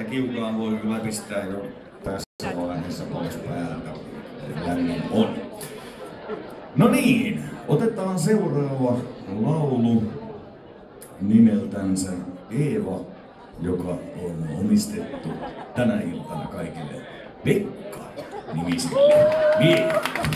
että kiukaan voi kyllä pistää jo tässä vaiheessa pois päältä. Lämmin on. No niin, otetaan seuraava laulu nimeltänsä Eeva, joka on omistettu tänä iltana kaikille Pekka-nimisille miehille.